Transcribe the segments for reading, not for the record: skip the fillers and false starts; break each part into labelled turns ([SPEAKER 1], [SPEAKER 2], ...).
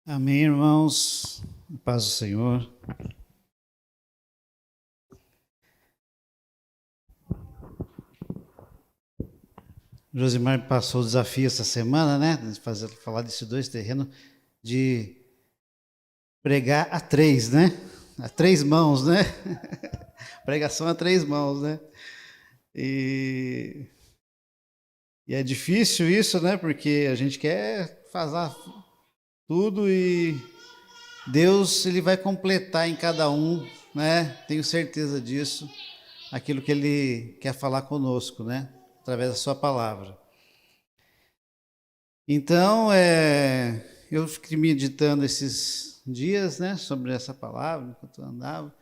[SPEAKER 1] Amém, irmãos. Paz do Senhor. Josimar passou o desafio essa semana, né? De falar desses dois terrenos, de pregar a três, né? A três mãos, né? Pregação a três mãos, né? E é difícil isso, né? Porque a gente quer fazer tudo e Deus, ele vai completar em cada um, né? Tenho certeza disso, aquilo que ele quer falar conosco, né? Através da sua palavra. Então, eu fiquei meditando esses dias, né, sobre essa palavra, enquanto eu andava.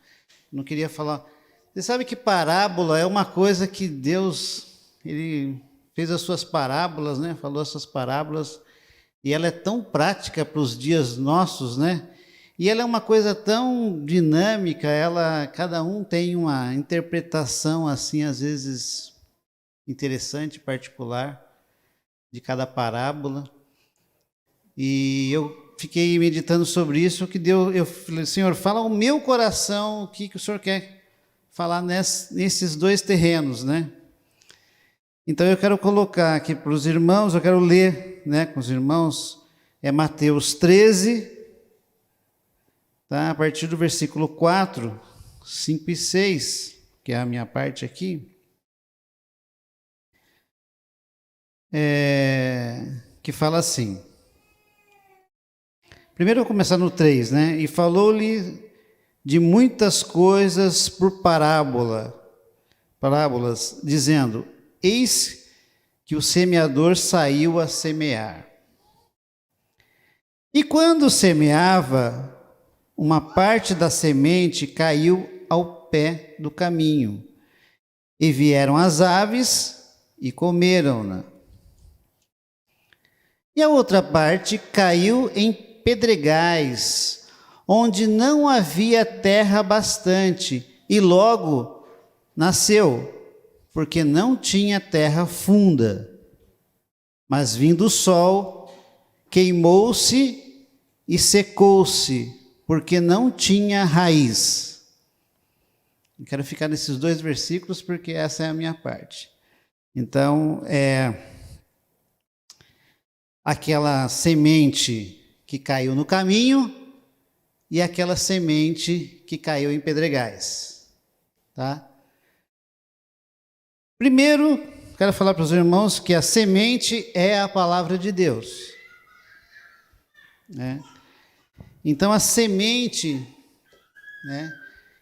[SPEAKER 1] Não queria falar. Você sabe que parábola é uma coisa que Deus, ele fez as suas parábolas, né? Falou as suas parábolas, e ela é tão prática para os dias nossos, né? E ela é uma coisa tão dinâmica, cada um tem uma interpretação assim, às vezes interessante, particular, de cada parábola. E eu fiquei meditando sobre isso, eu falei, Senhor, fala ao meu coração o que o Senhor quer falar nesses dois terrenos, né? Então eu quero colocar aqui para os irmãos, eu quero ler, né, com os irmãos, Mateus 13, tá? A partir do versículo 4, 5 e 6, que é a minha parte aqui. Que fala assim. Primeiro eu vou começar no 3, né? E falou-lhe de muitas coisas por parábolas, dizendo: eis que o semeador saiu a semear. E quando semeava, uma parte da semente caiu ao pé do caminho, e vieram as aves e comeram-na. E a outra parte caiu em pedregais, onde não havia terra bastante, e logo nasceu, porque não tinha terra funda. Mas vindo o sol, queimou-se e secou-se, porque não tinha raiz. Eu quero ficar nesses dois versículos, porque essa é a minha parte. Então, aquela semente que caiu no caminho e aquela semente que caiu em pedregais, tá? Primeiro, quero falar para os irmãos que a semente é a palavra de Deus, né? Então a semente, né,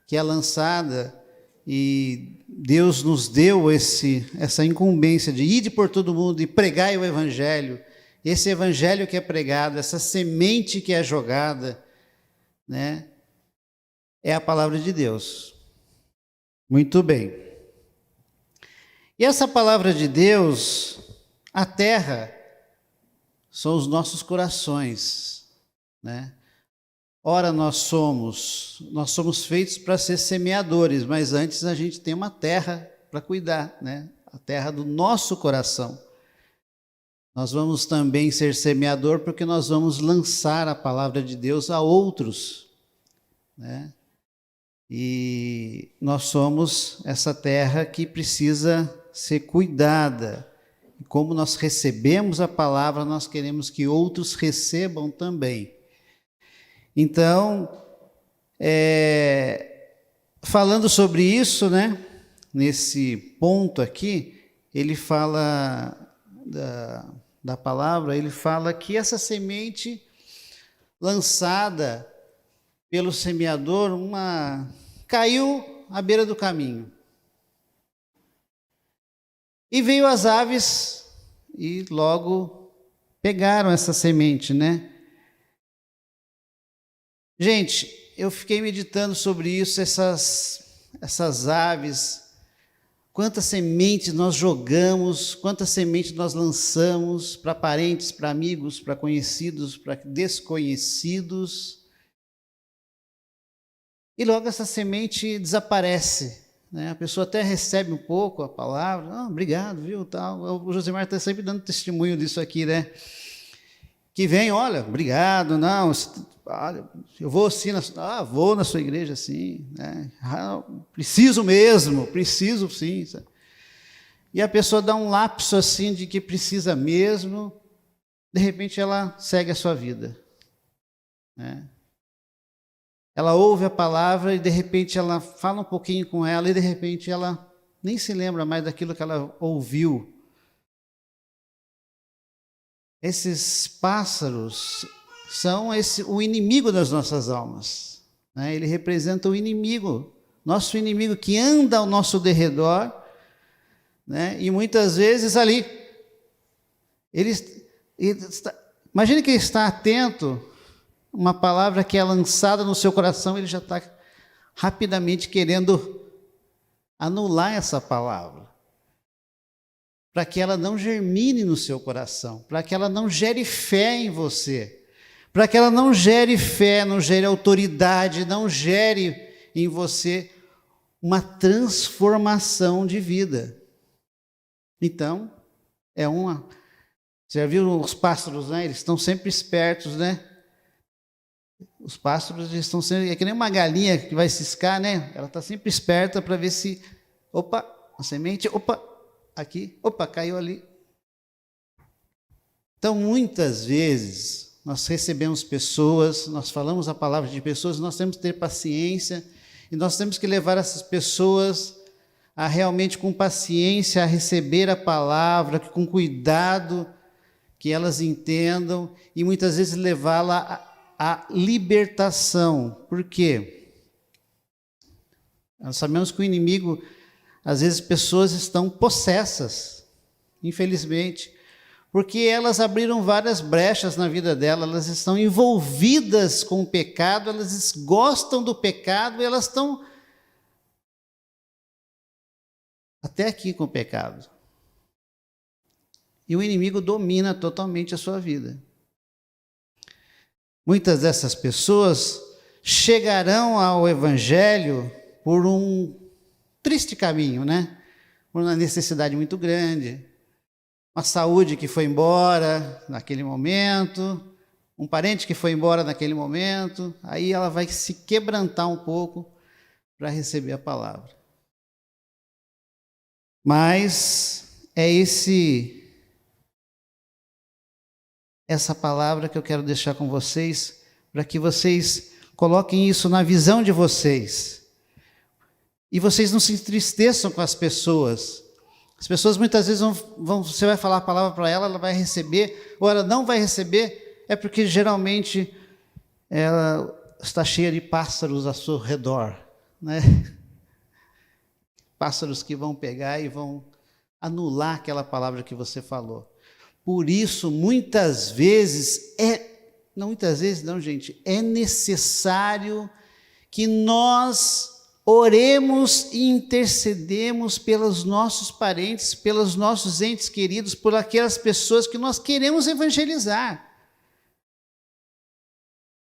[SPEAKER 1] que é lançada, e Deus nos deu essa incumbência de ir por todo mundo e pregar o evangelho. Esse evangelho que é pregado, essa semente que é jogada, né, é a palavra de Deus. Muito bem. E essa palavra de Deus, a terra, são os nossos corações, né? Ora, nós somos feitos para ser semeadores, mas antes a gente tem uma terra para cuidar, né? A terra do nosso coração. Nós vamos também ser semeador porque nós vamos lançar a palavra de Deus a outros, né? E nós somos essa terra que precisa ser cuidada. E como nós recebemos a palavra, nós queremos que outros recebam também. Então, falando sobre isso, né? Nesse ponto aqui, ele fala da palavra, ele fala que essa semente lançada pelo semeador, caiu à beira do caminho. E veio as aves e logo pegaram essa semente, né? Gente, eu fiquei meditando sobre isso, essas aves. Quantas sementes nós jogamos, quantas sementes nós lançamos para parentes, para amigos, para conhecidos, para desconhecidos. E logo essa semente desaparece, né? A pessoa até recebe um pouco a palavra, obrigado, viu, tal. O Josimar está sempre dando testemunho disso aqui, né? que vem, olha, obrigado, não, eu vou assim, vou na sua igreja sim, né? Preciso mesmo, preciso sim. Sabe? E a pessoa dá um lapso assim de que precisa mesmo, de repente ela segue a sua vida. Né? Ela ouve a palavra e de repente ela fala um pouquinho com ela e de repente ela nem se lembra mais daquilo que ela ouviu. Esses pássaros são o inimigo das nossas almas. Né? Ele representa o inimigo, nosso inimigo que anda ao nosso derredor, né? E muitas vezes ali, imagine que ele está atento, uma palavra que é lançada no seu coração, ele já está rapidamente querendo anular essa palavra, para que ela não germine no seu coração, para que ela não gere fé em você, para que ela não gere fé, não gere autoridade, não gere em você uma transformação de vida. Então, você já viu os pássaros, né? Eles estão sempre espertos, né? Os pássaros eles estão sempre, é que nem uma galinha que vai ciscar, né? Ela está sempre esperta para ver se, opa, a semente, opa, aqui, opa, caiu ali. Então, muitas vezes, nós recebemos pessoas, nós falamos a palavra de pessoas, nós temos que ter paciência e nós temos que levar essas pessoas a realmente com paciência a receber a palavra, com cuidado, que elas entendam e muitas vezes levá-la à libertação. Por quê? Nós sabemos que o inimigo, às vezes pessoas estão possessas, infelizmente, porque elas abriram várias brechas na vida delas, elas estão envolvidas com o pecado, elas gostam do pecado, elas estão até aqui com o pecado. E o inimigo domina totalmente a sua vida. Muitas dessas pessoas chegarão ao Evangelho por um triste caminho, né? Por uma necessidade muito grande, uma saúde que foi embora naquele momento, um parente que foi embora naquele momento, aí ela vai se quebrantar um pouco para receber a palavra. Mas é essa palavra que eu quero deixar com vocês, para que vocês coloquem isso na visão de vocês. E vocês não se entristeçam com as pessoas. As pessoas muitas vezes você vai falar a palavra para ela, ela vai receber, ou ela não vai receber, é porque geralmente ela está cheia de pássaros ao seu redor, né? Pássaros que vão pegar e vão anular aquela palavra que você falou. Por isso, muitas vezes, gente, é necessário que nós oremos e intercedemos pelos nossos parentes, pelos nossos entes queridos, por aquelas pessoas que nós queremos evangelizar.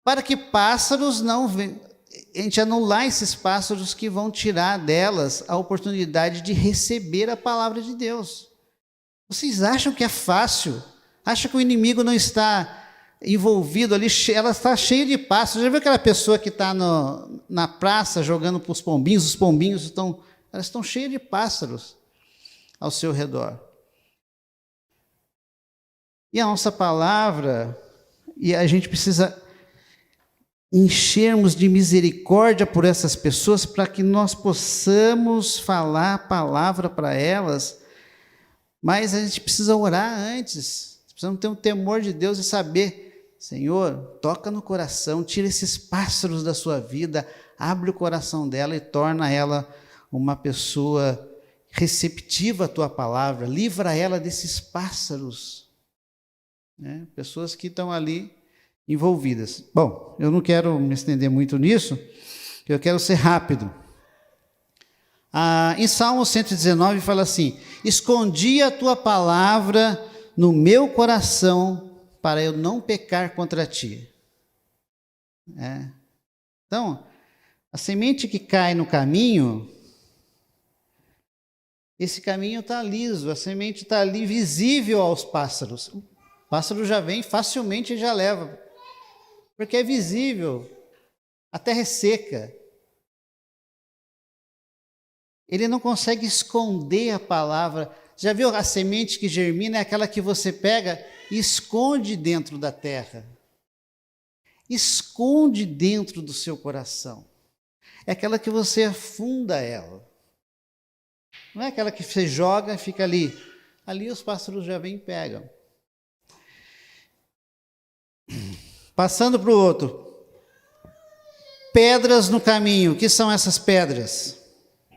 [SPEAKER 1] Para que pássaros não venham, a gente anular esses pássaros que vão tirar delas a oportunidade de receber a palavra de Deus. Vocês acham que é fácil? Acham que o inimigo não está envolvido ali? Ela está cheia de pássaros. Já viu aquela pessoa que está na praça jogando para os pombinhos? Os pombinhos elas estão cheias de pássaros ao seu redor. E a nossa palavra, e a gente precisa enchermos de misericórdia por essas pessoas para que nós possamos falar a palavra para elas, mas a gente precisa orar antes, precisamos ter um temor de Deus e saber, Senhor, toca no coração, tira esses pássaros da sua vida, abre o coração dela e torna ela uma pessoa receptiva à tua palavra, livra ela desses pássaros, né? Pessoas que estão ali envolvidas. Bom, eu não quero me estender muito nisso, eu quero ser rápido. Em Salmo 119 fala assim: escondi a tua palavra no meu coração para eu não pecar contra ti. Então, a semente que cai no caminho, esse caminho está liso, a semente está ali visível aos pássaros. O pássaro já vem facilmente e já leva, porque é visível, a terra é seca. Ele não consegue esconder a palavra. Já viu a semente que germina? É aquela que você pega e esconde dentro da terra. Esconde dentro do seu coração. É aquela que você afunda ela. Não é aquela que você joga e fica ali. Ali os pássaros já vêm e pegam. Passando para o outro. Pedras no caminho. O que são essas pedras?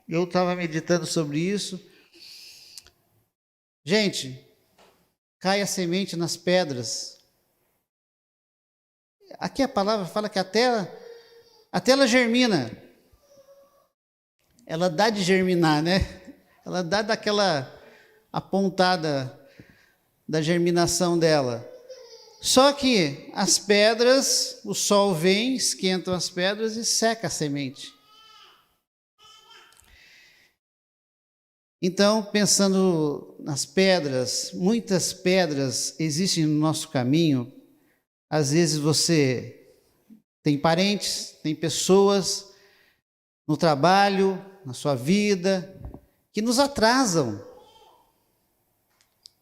[SPEAKER 1] Eu estava meditando sobre isso. Gente, cai a semente nas pedras. Aqui a palavra fala que até ela germina. Ela dá de germinar, né? Ela dá daquela apontada da germinação dela. Só que as pedras, o sol vem, esquentam as pedras e seca a semente. Então, pensando nas pedras, muitas pedras existem no nosso caminho. Às vezes você tem parentes, tem pessoas no trabalho, na sua vida, que nos atrasam.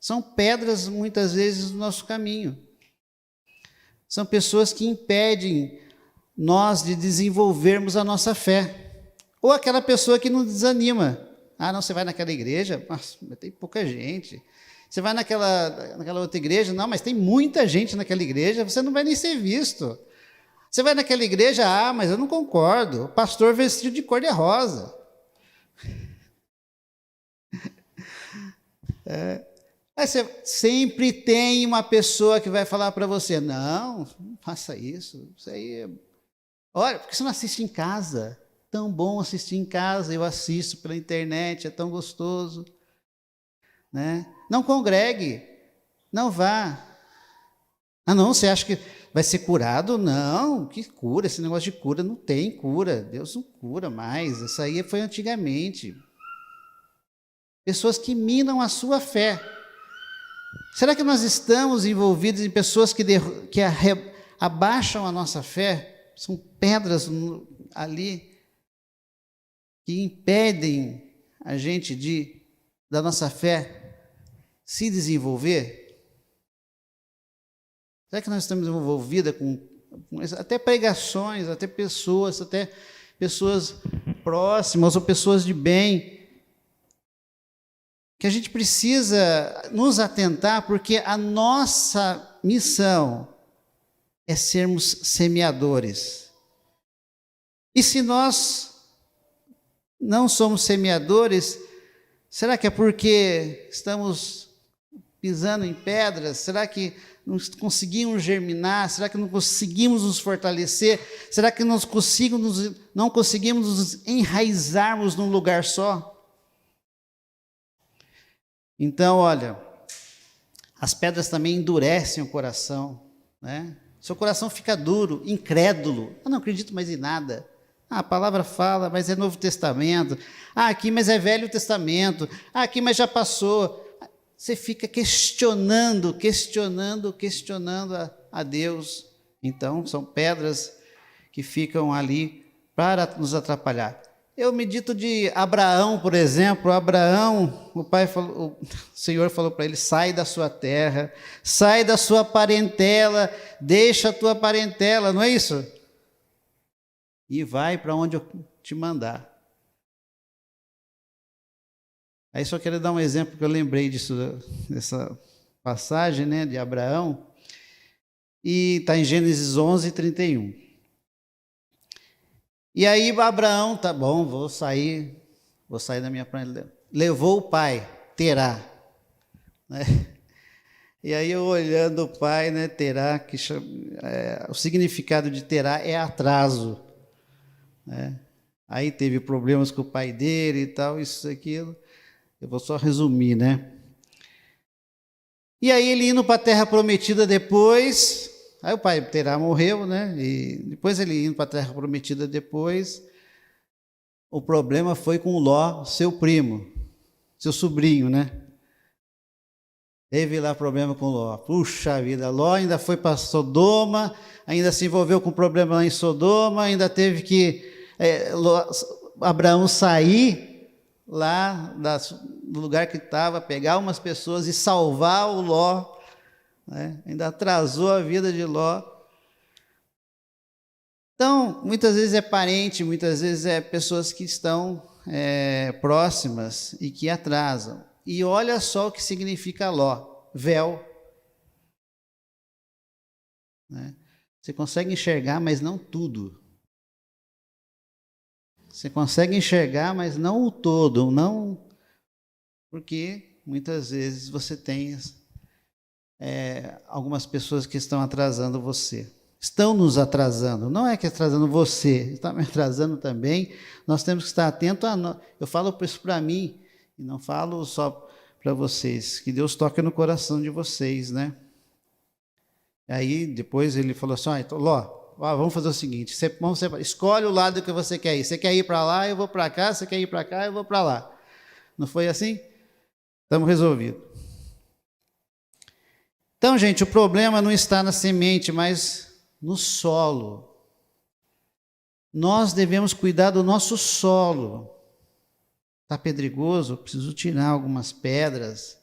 [SPEAKER 1] São pedras, muitas vezes, no nosso caminho. São pessoas que impedem nós de desenvolvermos a nossa fé. Ou aquela pessoa que nos desanima. Ah, não, você vai naquela igreja? Nossa, tem pouca gente. Você vai naquela outra igreja? Não, mas tem muita gente naquela igreja, você não vai nem ser visto. Você vai naquela igreja? Ah, mas eu não concordo. O pastor vestido de cor-de-rosa. Mas sempre tem uma pessoa que vai falar para você, não faça isso aí é... Olha, por que você não assiste em casa? Tão bom assistir em casa, eu assisto pela internet, é tão gostoso. Né? Não congregue, não vá. Ah não, você acha que vai ser curado? Não, que cura, esse negócio de cura não tem cura, Deus não cura mais, isso aí foi antigamente. Pessoas que minam a sua fé. Será que nós estamos envolvidos em pessoas que abaixam a nossa fé? São pedras ali que impedem a gente da nossa fé se desenvolver? Será que nós estamos envolvidos com até pregações, até pessoas próximas ou pessoas de bem, que a gente precisa nos atentar, porque a nossa missão é sermos semeadores. E se nós não somos semeadores, será que é porque estamos pisando em pedras? Será que não conseguimos germinar? Será que não conseguimos nos fortalecer? Será que não conseguimos nos enraizarmos num lugar só? Então, olha, as pedras também endurecem o coração, né? Seu coração fica duro, incrédulo. Eu não acredito mais em nada. Ah, a palavra fala, mas é Novo Testamento. Ah, aqui, mas é Velho Testamento. Ah, aqui, mas já passou. Você fica questionando a Deus. Então, são pedras que ficam ali para nos atrapalhar. Eu medito de Abraão, por exemplo. Abraão, o Senhor falou para ele, sai da sua terra, sai da sua parentela, deixa a tua parentela, não é isso? E vai para onde eu te mandar. Aí só quero dar um exemplo, que eu lembrei dessa passagem, né, de Abraão, e está em Gênesis 11, 31. E aí Abraão, tá bom, vou sair da minha parentela. Levou o pai, Terá, né? E aí eu olhando o pai, né, Terá, o significado de Terá é atraso, né? Aí teve problemas com o pai dele e tal, isso, aquilo. Eu vou só resumir, né? E aí ele indo para a terra prometida depois, aí o pai Terá morreu, né? E depois ele indo para a terra prometida depois, o problema foi com Ló, seu primo, seu sobrinho, né? Teve lá problema com Ló. Puxa vida, Ló ainda foi para Sodoma, ainda se envolveu com problema lá em Sodoma, ainda teve que Abraão sair lá do lugar que estava, pegar umas pessoas e salvar o Ló, né? Ainda atrasou a vida de Ló. Então, muitas vezes é parente, muitas vezes é pessoas que estão próximas e que atrasam. E olha só o que significa Ló, véu. Né? Você consegue enxergar, mas não tudo. Você consegue enxergar, mas não o todo, não, porque muitas vezes você tem algumas pessoas que estão atrasando você. Estão nos atrasando, não é que atrasando você, está me atrasando também. Nós temos que estar atentos eu falo isso para mim, e não falo só para vocês, que Deus toque no coração de vocês, né? Aí depois ele falou assim, então, Ló, vamos fazer o seguinte, escolhe o lado que você quer ir. Você quer ir para lá, eu vou para cá. Você quer ir para cá, eu vou para lá. Não foi assim? Estamos resolvidos. Então, gente, o problema não está na semente, mas no solo. Nós devemos cuidar do nosso solo. Está pedregoso, eu preciso tirar algumas pedras.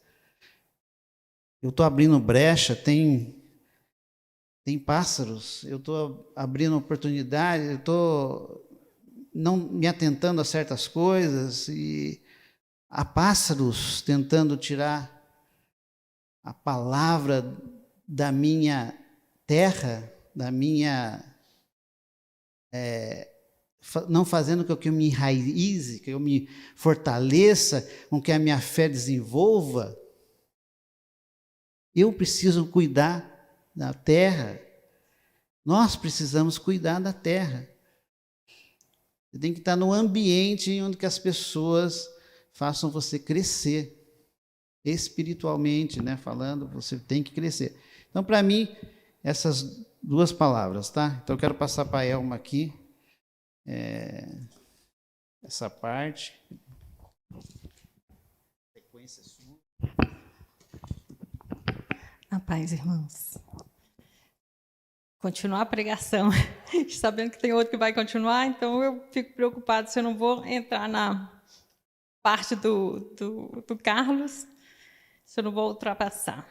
[SPEAKER 1] Eu estou abrindo brecha, tem pássaros, eu estou abrindo oportunidade, eu estou não me atentando a certas coisas, e há pássaros tentando tirar a palavra da minha terra, da minha... não fazendo com que eu me enraize, que eu me fortaleça, com que a minha fé desenvolva. Eu preciso cuidar da terra. Nós precisamos cuidar da terra. Você tem que estar no ambiente onde que as pessoas façam você crescer. Espiritualmente, né, falando, você tem que crescer. Então, para mim, essas duas palavras, tá? Então, eu quero passar para a Elma aqui, essa parte. Sequência sua.
[SPEAKER 2] A paz, irmãos. Continuar a pregação, sabendo que tem outro que vai continuar, então eu fico preocupado se eu não vou entrar na parte do Carlos, se eu não vou ultrapassar.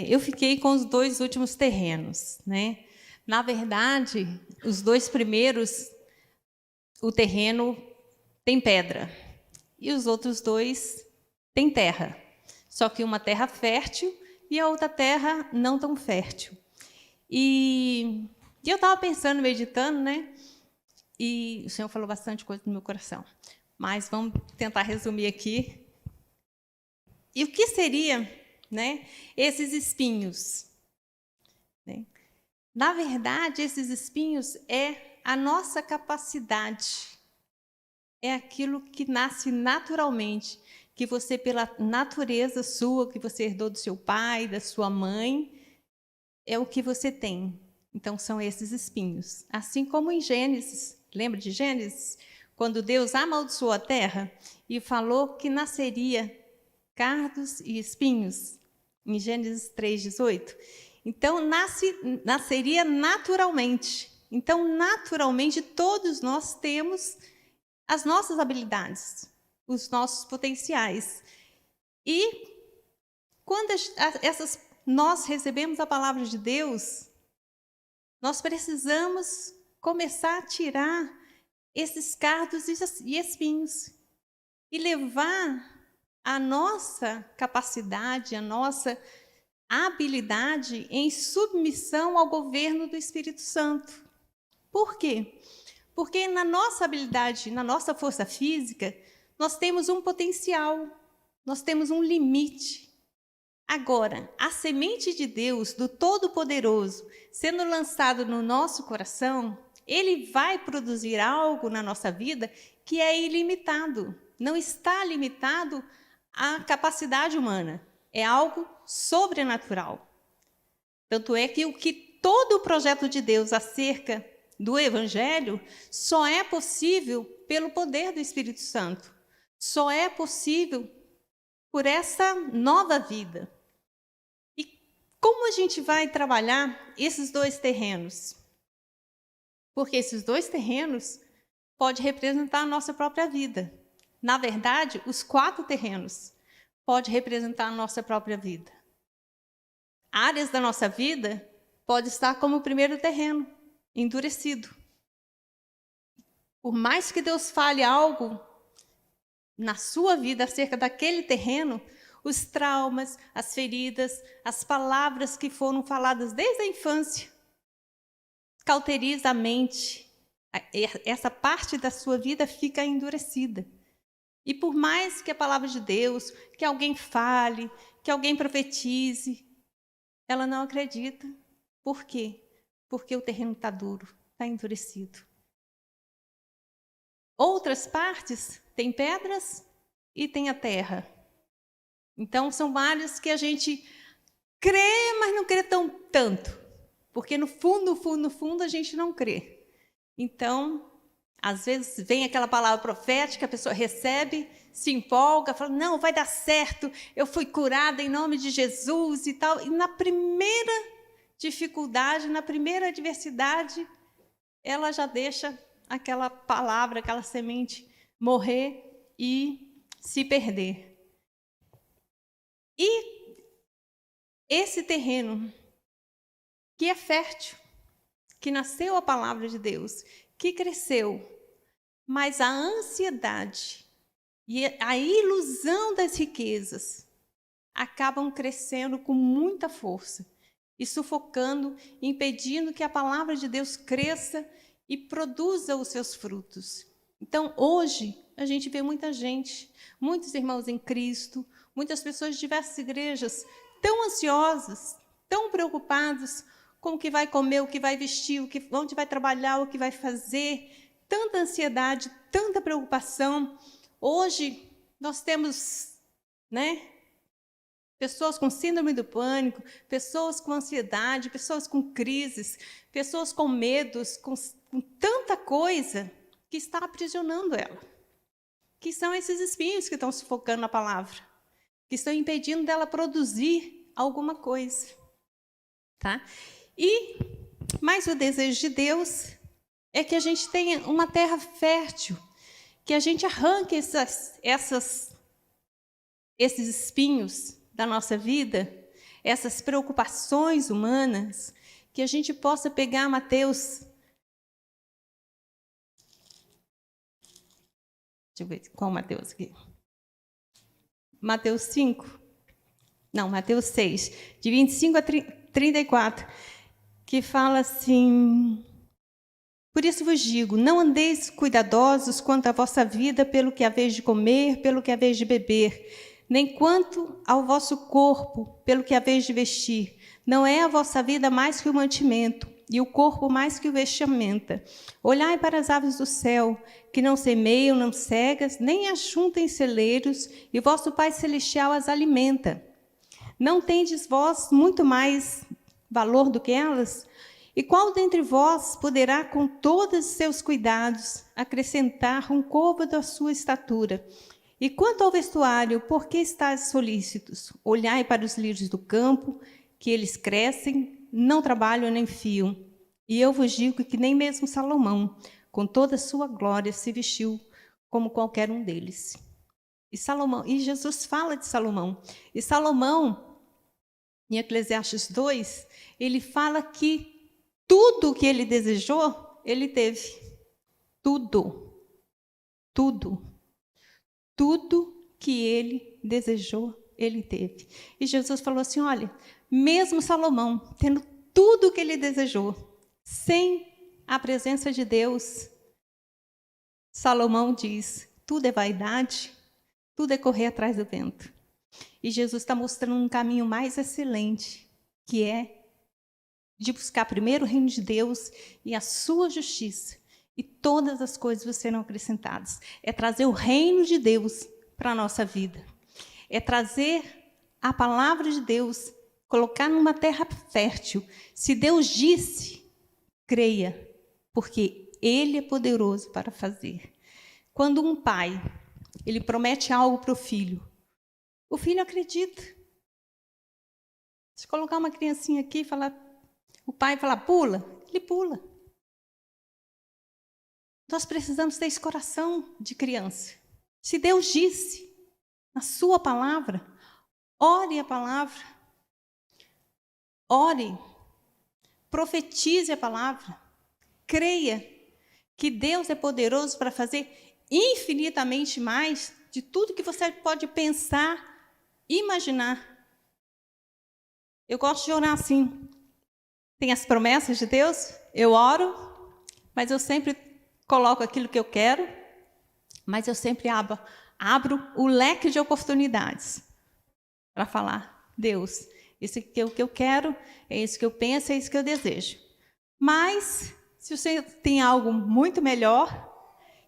[SPEAKER 2] Eu fiquei com os 2 últimos terrenos, né? Na verdade, os 2 primeiros, o terreno tem pedra, e os outros 2 tem terra. Só que uma terra fértil e a outra terra não tão fértil. E eu estava pensando, meditando, né? E o Senhor falou bastante coisa no meu coração. Mas vamos tentar resumir aqui. E o que seria, né, esses espinhos? Né? Na verdade, esses espinhos é a nossa capacidade. É aquilo que nasce naturalmente, que você, pela natureza sua, que você herdou do seu pai, da sua mãe, é o que você tem. Então, são esses espinhos. Assim como em Gênesis, lembra de Gênesis? Quando Deus amaldiçoou a terra e falou que nasceria cardos e espinhos, em Gênesis 3:18. Então, nasceria naturalmente. Então, naturalmente, todos nós temos as nossas habilidades, os nossos potenciais. E quando nós recebemos a palavra de Deus, nós precisamos começar a tirar esses cardos e espinhos e levar a nossa capacidade, a nossa habilidade em submissão ao governo do Espírito Santo. Por quê? Porque na nossa habilidade, na nossa força física, nós temos um potencial, nós temos um limite. Agora, a semente de Deus, do Todo-Poderoso, sendo lançado no nosso coração, Ele vai produzir algo na nossa vida que é ilimitado. Não está limitado à capacidade humana. É algo sobrenatural. Tanto é que todo o projeto de Deus acerca do Evangelho só é possível pelo poder do Espírito Santo. Só é possível por essa nova vida. E como a gente vai trabalhar esses dois terrenos? Porque esses dois terrenos podem representar a nossa própria vida. Na verdade, os 4 terrenos podem representar a nossa própria vida. Áreas da nossa vida podem estar como o primeiro terreno, endurecido. Por mais que Deus fale algo na sua vida acerca daquele terreno, os traumas, as feridas, as palavras que foram faladas desde a infância, cauteriza a mente. Essa parte da sua vida fica endurecida. E por mais que a palavra de Deus, que alguém fale, que alguém profetize, ela não acredita. Por quê? Porque o terreno está duro, está endurecido. Outras partes têm pedras e tem a terra. Então, são áreas que a gente crê, mas não crê tanto. Porque no fundo, a gente não crê. Então, às vezes vem aquela palavra profética, a pessoa recebe, se empolga, fala, não, vai dar certo, eu fui curada em nome de Jesus e tal. E na primeira dificuldade, na primeira adversidade, ela já deixa aquela palavra, aquela semente morrer e se perder. E esse terreno que é fértil, que nasceu a palavra de Deus, que cresceu, mas a ansiedade e a ilusão das riquezas acabam crescendo com muita força e sufocando, impedindo que a palavra de Deus cresça e produza os seus frutos. Então, hoje, a gente vê muita gente, muitos irmãos em Cristo, muitas pessoas de diversas igrejas tão ansiosas, tão preocupadas com o que vai comer, o que vai vestir, onde vai trabalhar, o que vai fazer. Tanta ansiedade, tanta preocupação. Hoje, nós temos, pessoas com síndrome do pânico, pessoas com ansiedade, pessoas com crises, pessoas com medos, com tanta coisa que está aprisionando ela. Que são esses espinhos que estão sufocando a palavra, que estão impedindo dela produzir alguma coisa. Tá? Mas o desejo de Deus é que a gente tenha uma terra fértil, que a gente arranque esses espinhos da nossa vida, essas preocupações humanas, que a gente possa pegar Mateus. Deixa eu ver qual Mateus aqui. Mateus 5. Não, Mateus 6, de 25 a 34, que fala assim: por isso vos digo, não andeis cuidadosos quanto à vossa vida, pelo que haveis de comer, pelo que haveis de beber, nem quanto ao vosso corpo, pelo que haveis de vestir. Não é a vossa vida mais que o mantimento, e o corpo mais que o vestimenta. Olhai para as aves do céu, que não semeiam, não cegas, nem ajuntem em celeiros, e vosso Pai Celestial as alimenta. Não tendes vós muito mais valor do que elas? E qual dentre vós poderá, com todos os seus cuidados, acrescentar um côvado à sua estatura? E quanto ao vestuário, por que estáis solícitos? Olhai para os lírios do campo, que eles crescem, não trabalham nem fiam. E eu vos digo que nem mesmo Salomão, com toda a sua glória, se vestiu como qualquer um deles. E Jesus fala de Salomão. E Salomão, em Eclesiastes 2, ele fala que tudo o que ele desejou, ele teve. Tudo. Tudo. Tudo que ele desejou, ele teve. E Jesus falou assim, olha, mesmo Salomão, tendo tudo o que ele desejou, sem a presença de Deus, Salomão diz, tudo é vaidade, tudo é correr atrás do vento. E Jesus está mostrando um caminho mais excelente, que é de buscar primeiro o reino de Deus e a sua justiça, e todas as coisas serão acrescentadas. É trazer o reino de Deus para a nossa vida. É trazer a palavra de Deus, colocar numa terra fértil. Se Deus disse, creia, porque Ele é poderoso para fazer. Quando um pai, ele promete algo para o filho O filho acredita. Se colocar uma criancinha aqui e falar, o pai falar, pula, ele pula. Nós precisamos ter esse coração de criança. Se Deus disse, na sua palavra, ore a palavra, ore, profetize a palavra, creia que Deus é poderoso para fazer infinitamente mais de tudo que você pode pensar, imaginar. Eu gosto de orar assim. Tem as promessas de Deus, eu oro, mas eu sempre coloco aquilo que eu quero, mas eu sempre abro o leque de oportunidades para falar, Deus, isso aqui é o que eu quero, é isso que eu penso, é isso que eu desejo. Mas, se você tem algo muito melhor,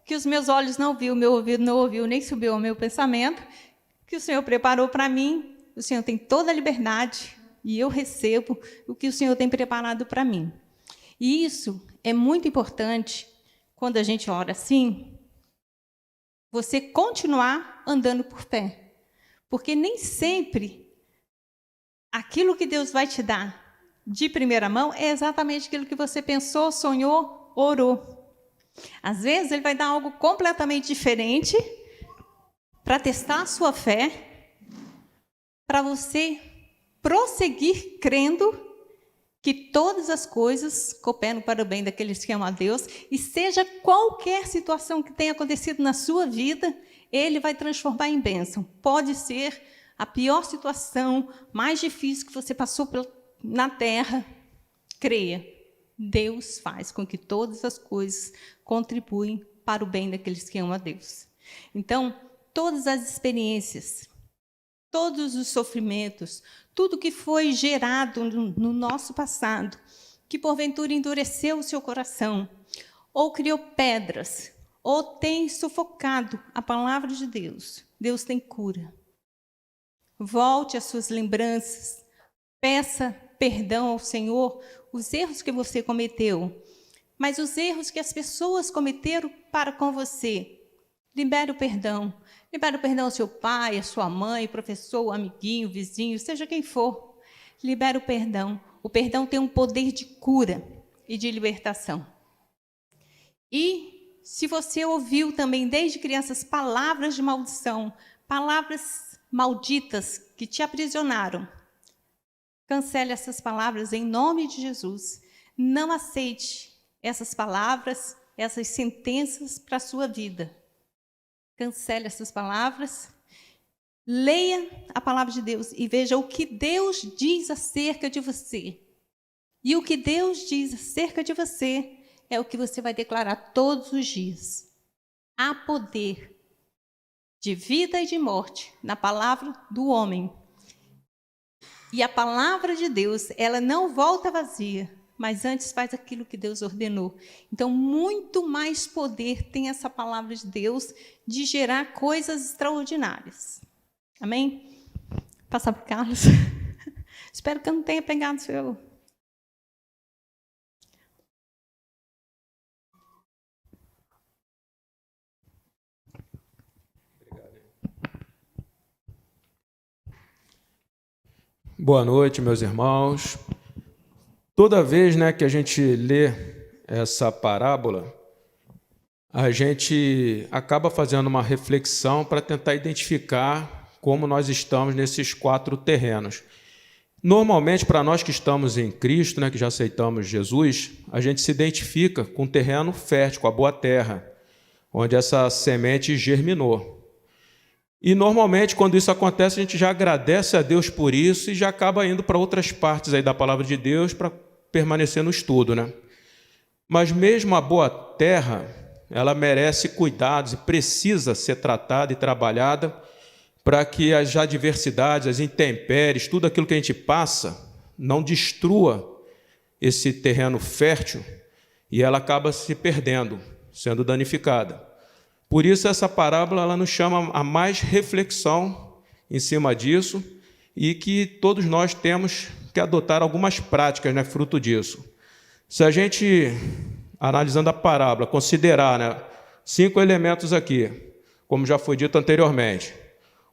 [SPEAKER 2] que os meus olhos não viu, meu ouvido não ouviu, nem subiu ao meu pensamento, que o Senhor preparou para mim, o Senhor tem toda a liberdade e eu recebo o que o Senhor tem preparado para mim. E isso é muito importante, quando a gente ora assim, você continuar andando por fé. Porque nem sempre aquilo que Deus vai te dar de primeira mão é exatamente aquilo que você pensou, sonhou, orou. Às vezes, Ele vai dar algo completamente diferente para testar a sua fé, para você prosseguir crendo que todas as coisas cooperam para o bem daqueles que amam a Deus, e seja qualquer situação que tenha acontecido na sua vida, Ele vai transformar em bênção. Pode ser a pior situação, mais difícil que você passou na terra, creia, Deus faz com que todas as coisas contribuem para o bem daqueles que amam a Deus. Então, todas as experiências, todos os sofrimentos, tudo que foi gerado no nosso passado, que porventura endureceu o seu coração, ou criou pedras, ou tem sufocado a palavra de Deus, Deus tem cura. Volte às suas lembranças, peça perdão ao Senhor, os erros que você cometeu, mas os erros que as pessoas cometeram para com você. Libere o perdão. Libere o perdão ao seu pai, à sua mãe, professor, amiguinho, vizinho, seja quem for. Libere o perdão. O perdão tem um poder de cura e de libertação. E se você ouviu também desde crianças palavras de maldição, palavras malditas que te aprisionaram, cancele essas palavras em nome de Jesus. Não aceite essas palavras, essas sentenças para a sua vida. Cancele essas palavras, leia a palavra de Deus e veja o que Deus diz acerca de você. E o que Deus diz acerca de você é o que você vai declarar todos os dias. Há poder de vida e de morte na palavra do homem. E a palavra de Deus, ela não volta vazia, mas antes faz aquilo que Deus ordenou. Então, muito mais poder tem essa palavra de Deus de gerar coisas extraordinárias. Amém? Passar para o Carlos. Espero que eu não tenha pegado o seu...
[SPEAKER 3] Boa noite, meus irmãos. Toda vez, que a gente lê essa parábola, a gente acaba fazendo uma reflexão para tentar identificar como nós estamos nesses 4 terrenos. Normalmente, para nós que estamos em Cristo, que já aceitamos Jesus, a gente se identifica com o terreno fértil, com a boa terra, onde essa semente germinou. E, normalmente, quando isso acontece, a gente já agradece a Deus por isso e já acaba indo para outras partes aí da palavra de Deus para permanecer no estudo, Mas mesmo a boa terra, ela merece cuidados e precisa ser tratada e trabalhada para que as adversidades, as intempéries, tudo aquilo que a gente passa, não destrua esse terreno fértil e ela acaba se perdendo, sendo danificada. Por isso, essa parábola ela nos chama a mais reflexão em cima disso e que todos nós temos que adotar algumas práticas, fruto disso. Se a gente, analisando a parábola, considerar 5 elementos aqui, como já foi dito anteriormente: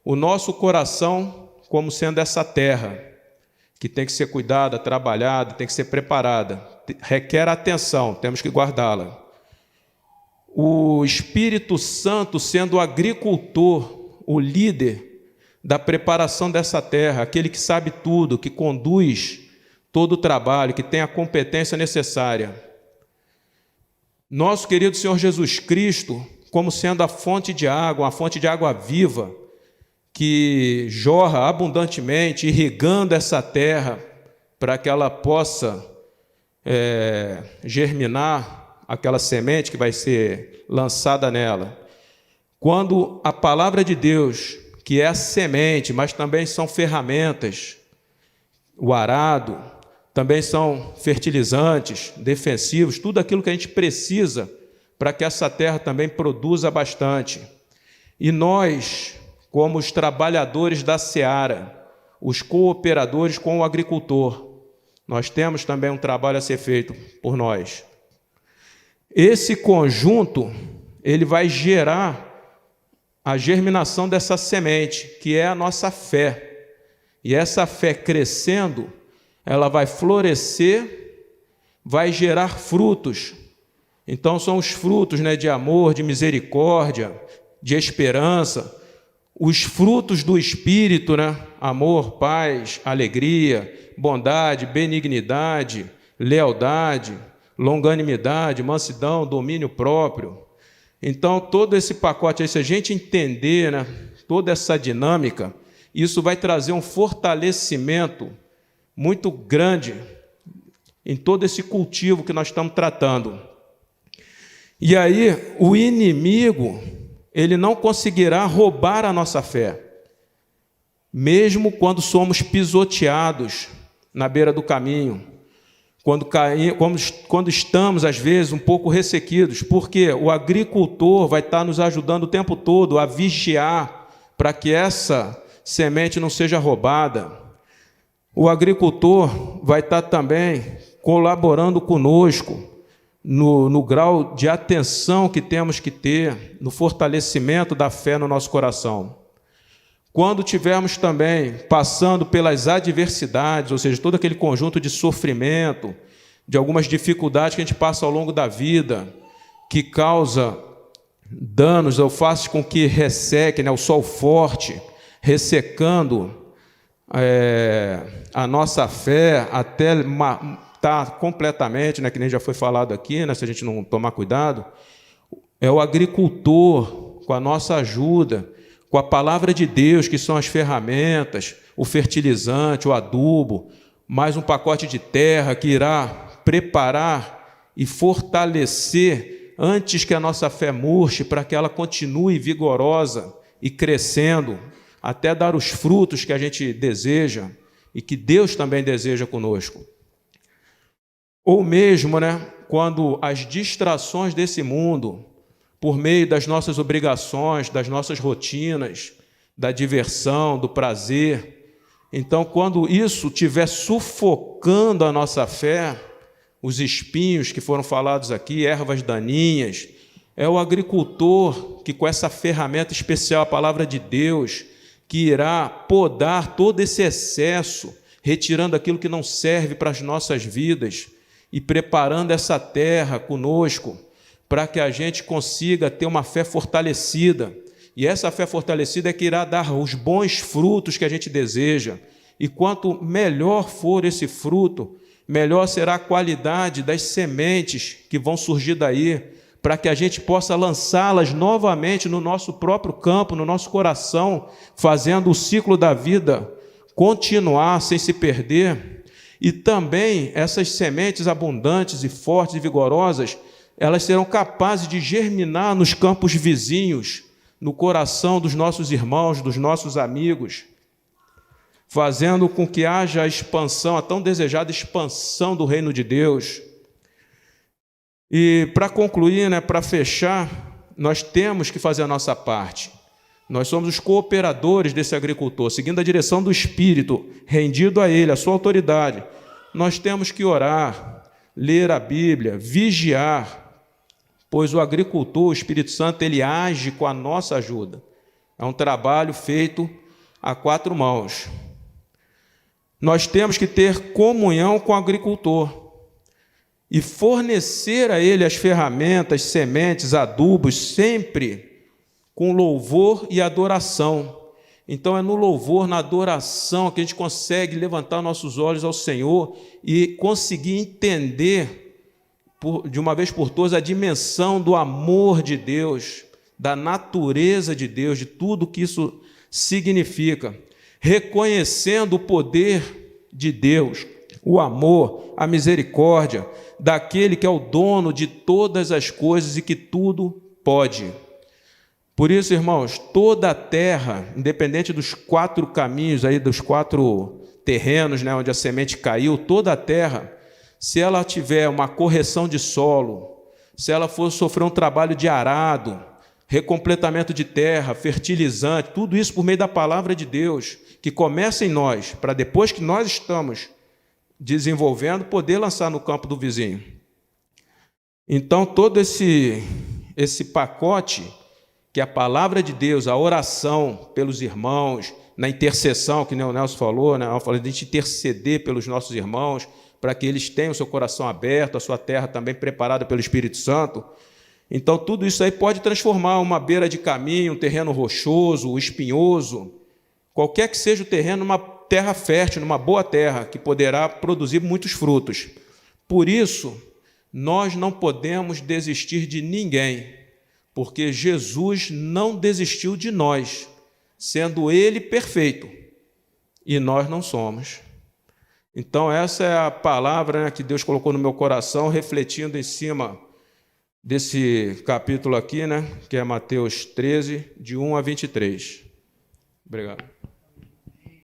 [SPEAKER 3] o nosso coração como sendo essa terra, que tem que ser cuidada, trabalhada, tem que ser preparada, requer atenção, temos que guardá-la. O Espírito Santo sendo o agricultor, o líder da preparação dessa terra, aquele que sabe tudo, que conduz todo o trabalho, que tem a competência necessária. Nosso querido Senhor Jesus Cristo, como sendo a fonte de água, uma fonte de água viva, que jorra abundantemente, irrigando essa terra para que ela possa germinar aquela semente que vai ser lançada nela. Quando a palavra de Deus, que é a semente, mas também são ferramentas, o arado, também são fertilizantes, defensivos, tudo aquilo que a gente precisa para que essa terra também produza bastante. E nós, como os trabalhadores da seara, os cooperadores com o agricultor, nós temos também um trabalho a ser feito por nós. Esse conjunto, ele vai gerar a germinação dessa semente, que é a nossa fé. E essa fé crescendo, ela vai florescer, vai gerar frutos. Então são os frutos, de amor, de misericórdia, de esperança, os frutos do Espírito, amor, paz, alegria, bondade, benignidade, lealdade, longanimidade, mansidão, domínio próprio. Então, todo esse pacote aí, se a gente entender, toda essa dinâmica, isso vai trazer um fortalecimento muito grande em todo esse cultivo que nós estamos tratando. E aí, o inimigo, ele não conseguirá roubar a nossa fé, mesmo quando somos pisoteados na beira do caminho, quando estamos, às vezes, um pouco ressequidos, porque o agricultor vai estar nos ajudando o tempo todo a vigiar para que essa semente não seja roubada. O agricultor vai estar também colaborando conosco no grau de atenção que temos que ter, no fortalecimento da fé no nosso coração. Quando tivermos também passando pelas adversidades, ou seja, todo aquele conjunto de sofrimento, de algumas dificuldades que a gente passa ao longo da vida, que causa danos ou faz com que resseque, o sol forte, ressecando a nossa fé até matar completamente, que nem já foi falado aqui, se a gente não tomar cuidado, é o agricultor, com a nossa ajuda, com a palavra de Deus, que são as ferramentas, o fertilizante, o adubo, mais um pacote de terra que irá preparar e fortalecer antes que a nossa fé murche, para que ela continue vigorosa e crescendo, até dar os frutos que a gente deseja e que Deus também deseja conosco. Ou mesmo, quando as distrações desse mundo, por meio das nossas obrigações, das nossas rotinas, da diversão, do prazer. Então, quando isso estiver sufocando a nossa fé, os espinhos que foram falados aqui, ervas daninhas, é o agricultor que, com essa ferramenta especial, a palavra de Deus, que irá podar todo esse excesso, retirando aquilo que não serve para as nossas vidas e preparando essa terra conosco, para que a gente consiga ter uma fé fortalecida. E essa fé fortalecida é que irá dar os bons frutos que a gente deseja. E quanto melhor for esse fruto, melhor será a qualidade das sementes que vão surgir daí, para que a gente possa lançá-las novamente no nosso próprio campo, no nosso coração, fazendo o ciclo da vida continuar sem se perder. E também essas sementes abundantes e fortes e vigorosas, elas serão capazes de germinar nos campos vizinhos, no coração dos nossos irmãos, dos nossos amigos, fazendo com que haja a expansão, a tão desejada expansão do reino de Deus. E para concluir, para fechar, nós temos que fazer a nossa parte. Nós somos os cooperadores desse agricultor, seguindo a direção do Espírito, rendido a Ele, a sua autoridade. Nós temos que orar, ler a Bíblia, vigiar, pois o agricultor, o Espírito Santo, ele age com a nossa ajuda. É um trabalho feito a 4 mãos. Nós temos que ter comunhão com o agricultor e fornecer a ele as ferramentas, sementes, adubos, sempre com louvor e adoração. Então é no louvor, na adoração, que a gente consegue levantar nossos olhos ao Senhor e conseguir entender, de uma vez por todas, a dimensão do amor de Deus, da natureza de Deus, de tudo que isso significa, reconhecendo o poder de Deus, o amor, a misericórdia, daquele que é o dono de todas as coisas e que tudo pode. Por isso, irmãos, toda a terra, independente dos 4 caminhos, aí, dos 4 terrenos, né, onde a semente caiu, toda a terra, se ela tiver uma correção de solo, se ela for sofrer um trabalho de arado, recompletamento de terra, fertilizante, tudo isso por meio da palavra de Deus, que começa em nós, para depois que nós estamos desenvolvendo, poder lançar no campo do vizinho. Então, todo esse pacote, que a palavra de Deus, a oração pelos irmãos, na intercessão, que nem o Nelson falou, né? Eu falei de interceder pelos nossos irmãos, para que eles tenham o seu coração aberto, a sua terra também preparada pelo Espírito Santo. Então, tudo isso aí pode transformar uma beira de caminho, um terreno rochoso, espinhoso, qualquer que seja o terreno, numa terra fértil, numa boa terra, que poderá produzir muitos frutos. Por isso, nós não podemos desistir de ninguém, porque Jesus não desistiu de nós, sendo Ele perfeito, e nós não somos. Então, essa é a palavra, né, que Deus colocou no meu coração, refletindo em cima desse capítulo aqui, né, que é Mateus 13, de 1 a 23. Obrigado.